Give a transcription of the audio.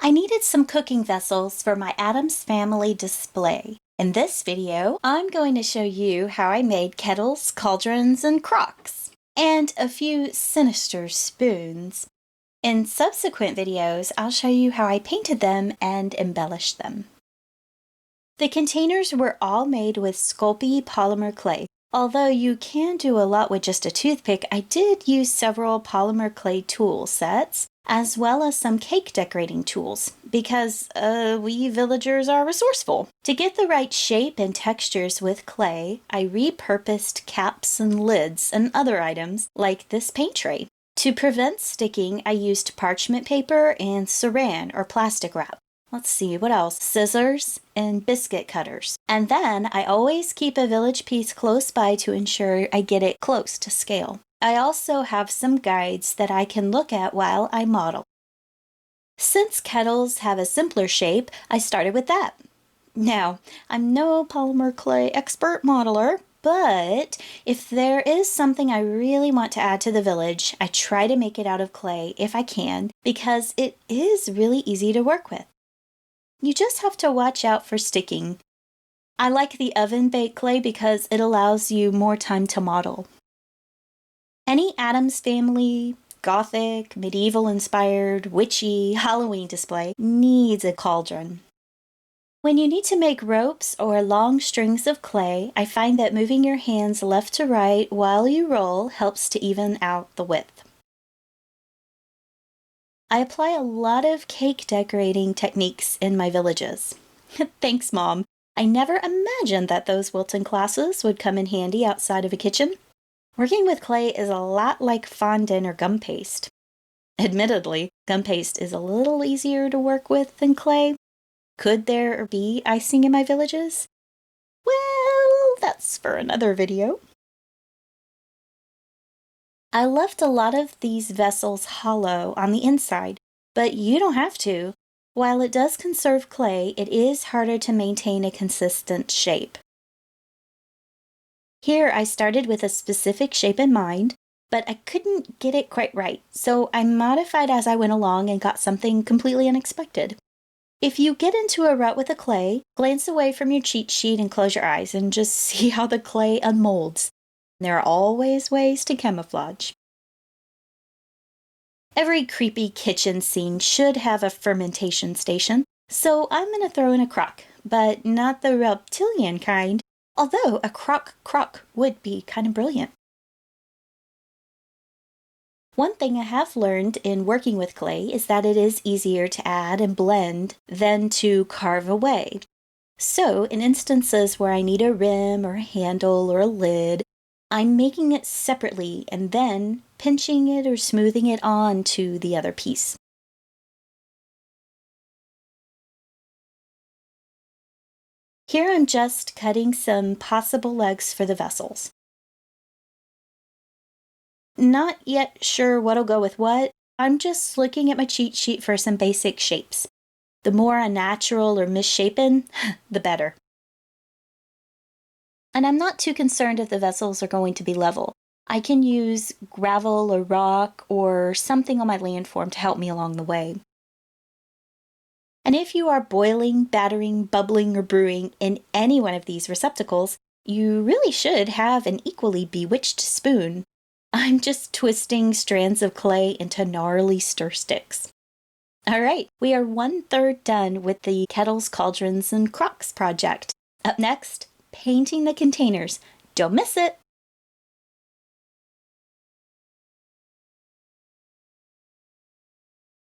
I needed some cooking vessels for my Addams Family display. In this video, I'm going to show you how I made kettles, cauldrons, and crocks, and a few sinister spoons. In subsequent videos, I'll show you how I painted them and embellished them. The containers were all made with Sculpey polymer clay. Although you can do a lot with just a toothpick, I did use several polymer clay tool sets, as well as some cake decorating tools, because we villagers are resourceful. To get the right shape and textures with clay, I repurposed caps and lids and other items like this paint tray. To prevent sticking, I used parchment paper and saran or plastic wrap. Let's see, what else? Scissors and biscuit cutters. And then I always keep a village piece close by to ensure I get it close to scale. I also have some guides that I can look at while I model. Since kettles have a simpler shape, I started with that. Now, I'm no polymer clay expert modeler, but if there is something I really want to add to the village, I try to make it out of clay if I can, because it is really easy to work with. You just have to watch out for sticking. I like the oven-baked clay because it allows you more time to model. Any Addams Family, Gothic, medieval-inspired, witchy, Halloween display needs a cauldron. When you need to make ropes or long strings of clay, I find that moving your hands left to right while you roll helps to even out the width. I apply a lot of cake decorating techniques in my villages. Thanks, Mom. I never imagined that those Wilton classes would come in handy outside of a kitchen. Working with clay is a lot like fondant or gum paste. Admittedly, gum paste is a little easier to work with than clay. Could there be icing in my villages? Well, that's for another video. I left a lot of these vessels hollow on the inside, but you don't have to. While it does conserve clay, it is harder to maintain a consistent shape. Here I started with a specific shape in mind, but I couldn't get it quite right, so I modified as I went along and got something completely unexpected. If you get into a rut with the clay, glance away from your cheat sheet and close your eyes and just see how the clay unmolds. There are always ways to camouflage. Every creepy kitchen scene should have a fermentation station, so I'm going to throw in a crock, but not the reptilian kind, although a crock would be kind of brilliant. One thing I have learned in working with clay is that it is easier to add and blend than to carve away. So, in instances where I need a rim or a handle or a lid, I'm making it separately and then pinching it or smoothing it on to the other piece. Here I'm just cutting some possible legs for the vessels. Not yet sure what'll go with what. I'm just looking at my cheat sheet for some basic shapes. The more unnatural or misshapen, the better. And I'm not too concerned if the vessels are going to be level. I can use gravel or rock or something on my landform to help me along the way. And if you are boiling, battering, bubbling, or brewing in any one of these receptacles, you really should have an equally bewitched spoon. I'm just twisting strands of clay into gnarly stir sticks. All right, we are 1/3 done with the kettles, cauldrons, and crocks project. Up next, painting the containers. Don't miss it!